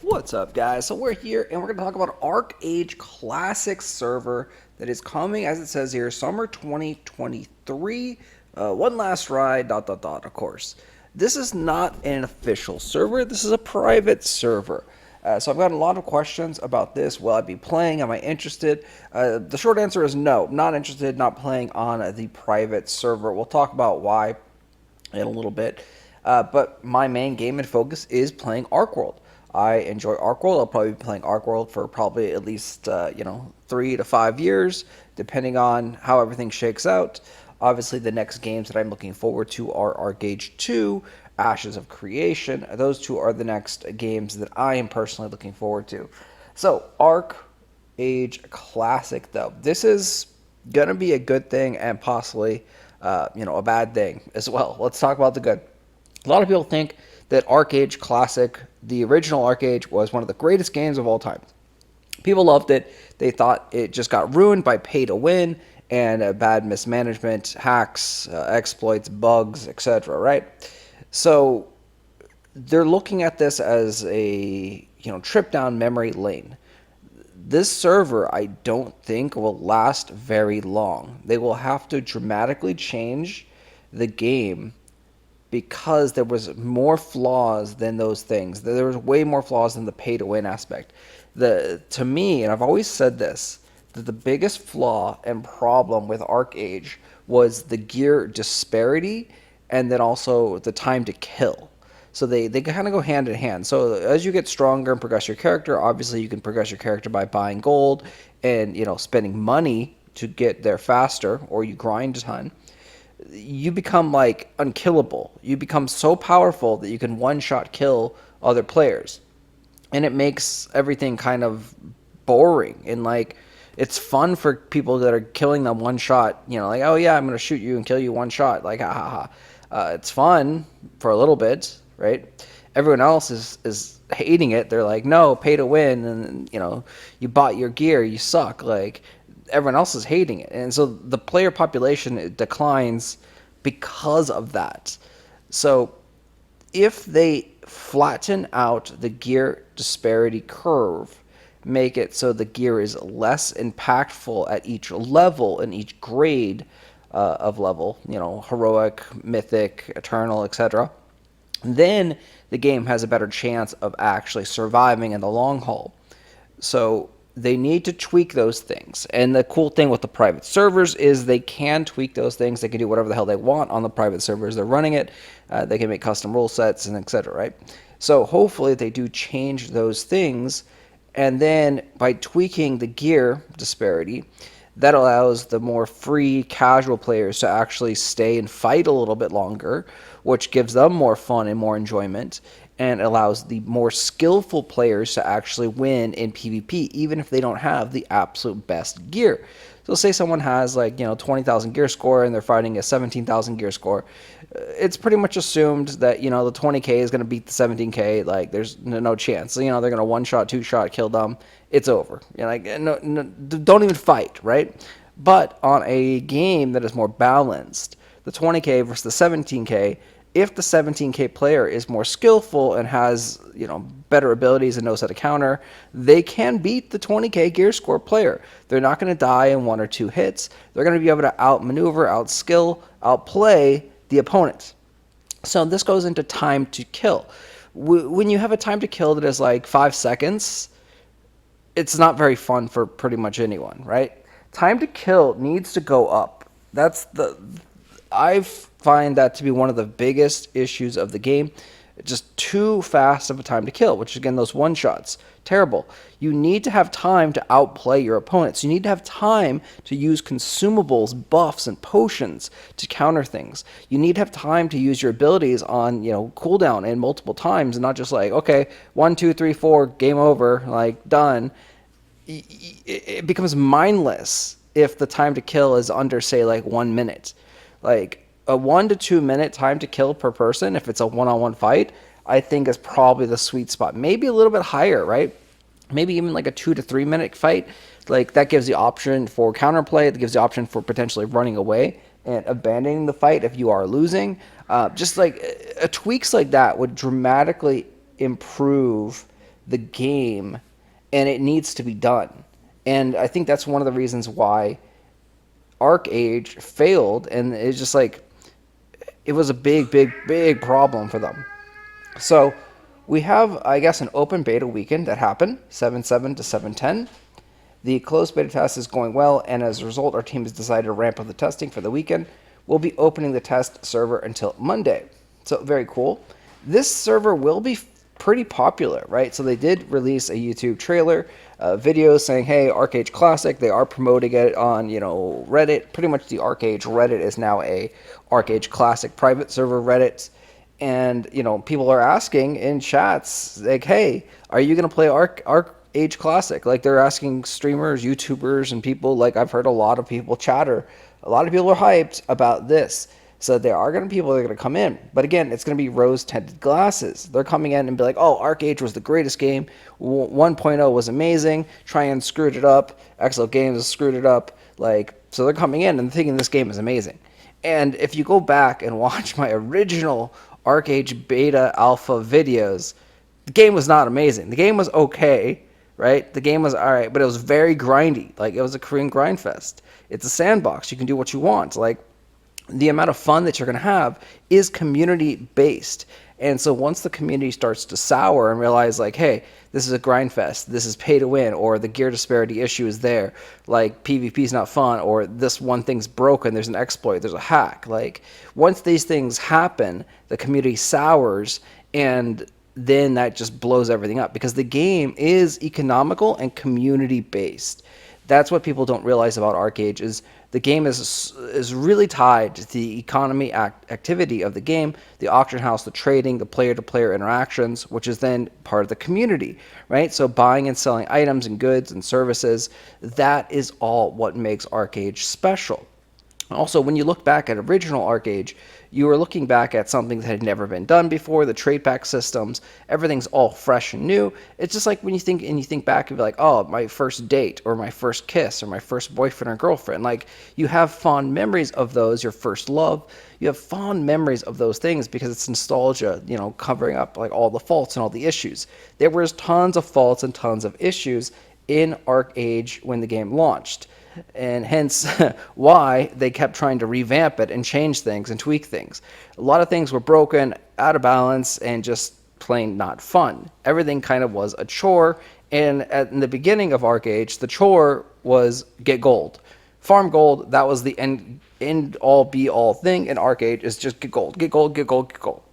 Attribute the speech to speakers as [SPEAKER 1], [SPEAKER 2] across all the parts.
[SPEAKER 1] What's up, guys? So we're here and we're going to talk about Archeage Classic server that is coming, as it says here, summer 2023. One last ride, dot, dot, dot, of course. This is not an official server. This is a private server. So I've got a lot of questions about this. Will I be playing? Am I interested? The short answer is no. Not interested, not playing on the private server. We'll talk about why in a little bit. But my main game and focus is playing Arc World. I enjoy Arc World. I'll probably be playing Arc World for probably at least 3 to 5 years, depending on how everything shakes out. Obviously, the next games that I'm looking forward to are Archeage 2, Ashes of Creation. Those two are the next games that I am personally looking forward to. So, Archeage Classic, though. This is going to be a good thing and possibly, a bad thing as well. Let's talk about the good. A lot of people think that Archeage Classic, the original Archeage, was one of the greatest games of all time. People loved it. They thought it just got ruined by pay to win and bad mismanagement, hacks, exploits, bugs, etc. Right? So they're looking at this as a trip down memory lane. This server, I don't think, will last very long. They will have to dramatically change the game because there was more flaws than those things. There was way more flaws than the pay-to-win aspect. To me, and I've always said this, that the biggest flaw and problem with Archeage was the gear disparity and then also the time to kill. So they kind of go hand in hand. So as you get stronger and progress your character, obviously you can progress your character by buying gold and spending money to get there faster, or you grind a ton. You become like unkillable. You become so powerful that you can one-shot kill other players. And it makes everything kind of boring. And like, it's fun for people that are killing them one shot. Like, oh yeah, I'm going to shoot you and kill you one shot. Like, ha ha ha. It's fun for a little bit, right? Everyone else is hating it. They're like, no, pay to win. And, you bought your gear. You suck. Like, everyone else is hating it, and so the player population declines because of that. So if they flatten out the gear disparity curve, make it so the gear is less impactful at each level and each grade of level, heroic, mythic, eternal, etc., then the game has a better chance of actually surviving in the long haul. So they need to tweak those things. And the cool thing with the private servers is they can tweak those things. They can do whatever the hell they want on the private servers they're running it. They can make custom rule sets and etc., right? So hopefully they do change those things. And then by tweaking the gear disparity, that allows the more free casual players to actually stay and fight a little bit longer, which gives them more fun and more enjoyment, and allows the more skillful players to actually win in PvP, even if they don't have the absolute best gear. So say someone has 20,000 gear score and they're fighting a 17,000 gear score. It's pretty much assumed that, the 20k is going to beat the 17k. Like, there's no chance. So, they're going to one-shot, two-shot, kill them. It's over. No, don't even fight, right? But on a game that is more balanced, the 20k versus the 17k, if the 17k player is more skillful and has better abilities and knows how to counter, they can beat the 20k gear score player. They're not going to die in 1 or 2 hits. They're going to be able to outmaneuver, outskill, outplay the opponent. So this goes into time to kill. When you have a time to kill that is like 5 seconds, it's not very fun for pretty much anyone, right? Time to kill needs to go up. I find that to be one of the biggest issues of the game. Just too fast of a time to kill, which again, those one-shots, terrible. You need to have time to outplay your opponents. You need to have time to use consumables, buffs, and potions to counter things. You need to have time to use your abilities on, cooldown and multiple times, and not just like, okay, 1, 2, 3, 4, game over, like, done. It becomes mindless if the time to kill is under, say, like 1 minute. Like, a 1 to 2 minute time to kill per person, if it's a one-on-one fight, I think is probably the sweet spot. Maybe a little bit higher, right? Maybe even like a 2 to 3 minute fight. Like, that gives the option for counterplay. It gives the option for potentially running away and abandoning the fight if you are losing. Just like tweaks like that would dramatically improve the game, and it needs to be done. And I think that's one of the reasons why Archeage failed, and it's just like it was a big, big, big problem for them. So we have, I guess, an open beta weekend that happened 7/7 to 7/10. The closed beta test is going well, and as a result, our team has decided to ramp up the testing for the weekend. We'll be opening the test server until Monday. So, very cool. This server will be pretty popular, right? So, they did release a YouTube trailer, video saying, hey, Archeage Classic. They are promoting it on, Reddit. Pretty much the Archeage Reddit is now a Archeage Classic private server Reddit. And, people are asking in chats, like, hey, are you going to play Archeage Classic? Like, they're asking streamers, YouTubers, and people. Like, I've heard a lot of people chatter. A lot of people are hyped about this. So there are going to be people that are going to come in. But again, it's going to be rose-tinted glasses. They're coming in and be like, oh, Archeage was the greatest game. 1.0 was amazing. Trian screwed it up. XL Games screwed it up. So they're coming in and thinking this game is amazing. And if you go back and watch my original Archeage beta alpha videos, the game was not amazing. The game was okay, right? The game was all right, but it was very grindy. Like, it was a Korean grind fest. It's a sandbox. You can do what you want. Like, the amount of fun that you're going to have is community based. And so once the community starts to sour and realize, like, hey, this is a grind fest, this is pay to win, or the gear disparity issue is there, like PvP is not fun, or this one thing's broken, there's an exploit, there's a hack. Like, once these things happen, the community sours, and then that just blows everything up, because the game is economical and community based. That's what people don't realize about Archeage, is the game is really tied to the economy activity of the game, the auction house, the trading, the player-to-player interactions, which is then part of the community, right? So buying and selling items and goods and services, that is all what makes Archeage special. Also, when you look back at original Archeage, you were looking back at something that had never been done before. The trade pack systems, everything's all fresh and new. It's just like when you think back, you're like, oh, my first date, or my first kiss, or my first boyfriend or girlfriend. Like, you have fond memories of those, your first love. You have fond memories of those things because it's nostalgia, covering up like all the faults and all the issues. There was tons of faults and tons of issues in Archeage when the game launched. And hence why they kept trying to revamp it and change things and tweak things. A lot of things were broken, out of balance, and just plain not fun. Everything kind of was a chore, and in the beginning of Archeage, the chore was get gold. Farm gold, that was the end all be all thing in Archeage, is just get gold, get gold, get gold, get gold.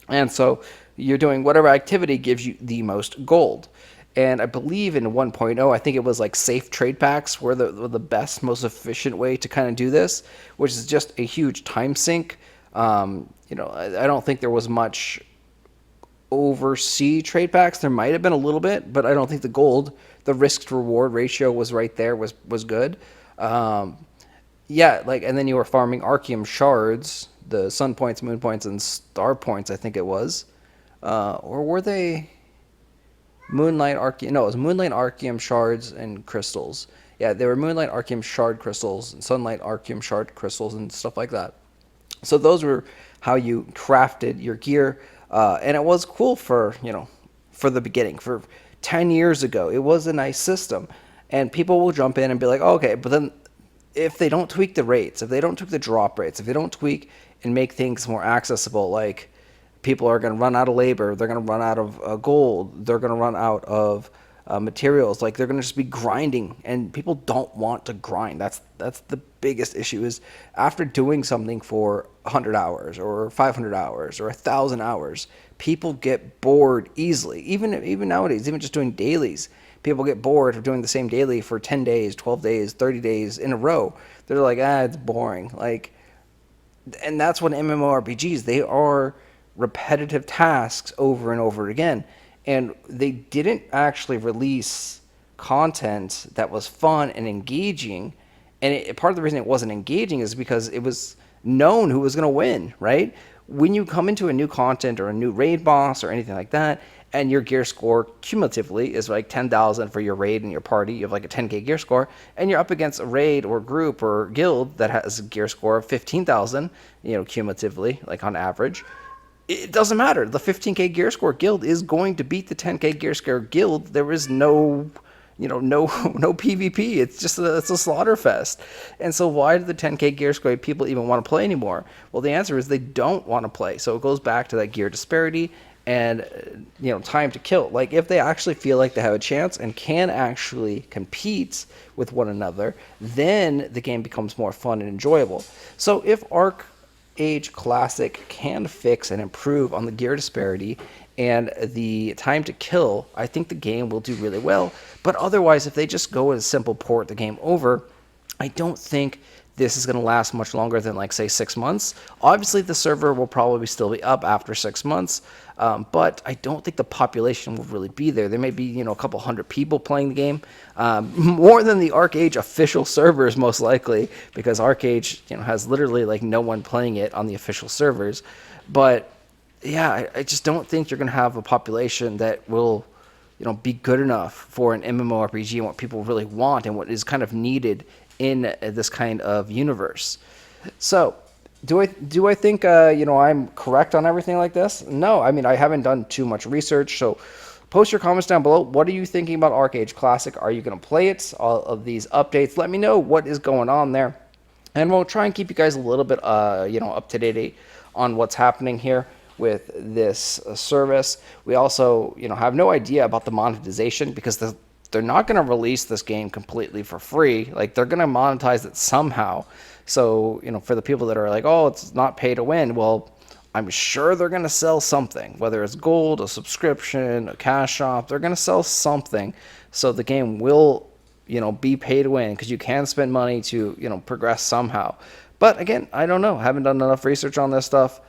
[SPEAKER 1] And so you're doing whatever activity gives you the most gold. And I believe in 1.0, I think it was like safe trade packs were the best, most efficient way to kind of do this, which is just a huge time sink. I don't think there was much oversea trade packs. There might have been a little bit, but I don't think the risk to reward ratio was right there, was good. And then you were farming Archeum shards, the sun points, moon points, and star points, I think it was. Or were they... Moonlight Archeum, no, it was Moonlight Archeum shards and crystals. Yeah, they were Moonlight Archeum shard crystals and Sunlight Archeum shard crystals and stuff like that. So those were how you crafted your gear, and it was cool for the beginning. For 10 years ago, it was a nice system, and people will jump in and be like, oh, okay, but then if they don't tweak the rates, if they don't tweak the drop rates, if they don't tweak and make things more accessible, like, people are going to run out of labor. They're going to run out of gold. They're going to run out of materials. Like, they're going to just be grinding, and people don't want to grind. That's the biggest issue, is after doing something for 100 hours or 500 hours or 1,000 hours, people get bored easily. Even nowadays, even just doing dailies, people get bored of doing the same daily for 10 days, 12 days, 30 days in a row. They're like, it's boring. Like, and that's what MMORPGs, they are repetitive tasks over and over again, and they didn't actually release content that was fun and engaging. And part of the reason it wasn't engaging is because it was known who was going to win, right? When you come into a new content or a new raid boss or anything like that, and your gear score cumulatively is like 10,000 for your raid and your party, you have like a 10k gear score, and you're up against a raid or group or guild that has a gear score of 15,000, cumulatively, like on average. it doesn't matter. The 15K gear score guild is going to beat the 10K gear score guild. There is no, no no PvP. It's a slaughter fest. And so why do the 10K gear score people even want to play anymore? Well, the answer is they don't want to play. So it goes back to that gear disparity and time to kill. Like if they actually feel like they have a chance and can actually compete with one another, then the game becomes more fun and enjoyable. So if Archeage Classic can fix and improve on the gear disparity and the time to kill, I think the game will do really well. But otherwise, if they just go with a simple port the game over, I don't think this is going to last much longer than, like, say, 6 months. Obviously, the server will probably still be up after 6 months, but I don't think the population will really be there. There may be, a couple hundred people playing the game, more than the Archeage official servers, most likely, because Archeage, has literally, like, no one playing it on the official servers. But yeah, I just don't think you're going to have a population that will, be good enough for an MMORPG and what people really want and what is kind of needed in this kind of universe. So, do I think I'm correct on everything like this? No, I mean I haven't done too much research. So, post your comments down below. What are you thinking about Archeage Classic? Are you going to play it? All of these updates. Let me know what is going on there, and we'll try and keep you guys a little bit up to date on what's happening here with this service. We also have no idea about the monetization because they're not going to release this game completely for free. Like, they're going to monetize it somehow. So, for the people that are like, oh, it's not pay to win, well, I'm sure they're going to sell something, whether it's gold, a subscription, a cash shop. They're going to sell something. So the game will, be pay to win because you can spend money to, progress somehow. But again, I don't know. I haven't done enough research on this stuff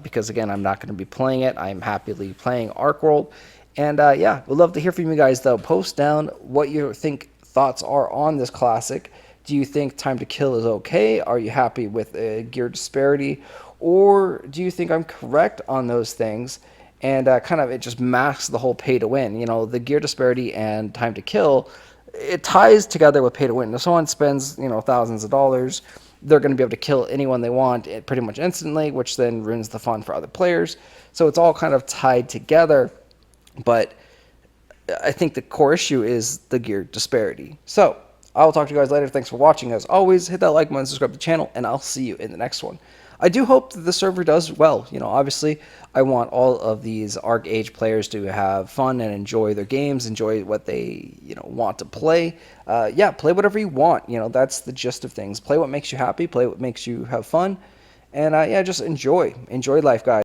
[SPEAKER 1] because, again, I'm not going to be playing it. I'm happily playing ArcWorld. And yeah, we'd love to hear from you guys, though. Post down what you think thoughts are on this classic. Do you think time to kill is okay? Are you happy with gear disparity? Or do you think I'm correct on those things? And kind of it just masks the whole pay to win. The gear disparity and time to kill, it ties together with pay to win. If someone spends, thousands of dollars, they're going to be able to kill anyone they want pretty much instantly, which then ruins the fun for other players. So it's all kind of tied together. But I think the core issue is the gear disparity. So I will talk to you guys later. Thanks for watching. As always, hit that like button, subscribe to the channel, and I'll see you in the next one. I do hope that the server does well. Obviously, I want all of these Archeage players to have fun and enjoy their games, enjoy what they, want to play. Yeah, play whatever you want. That's the gist of things. Play what makes you happy. Play what makes you have fun. And yeah, just enjoy life, guys.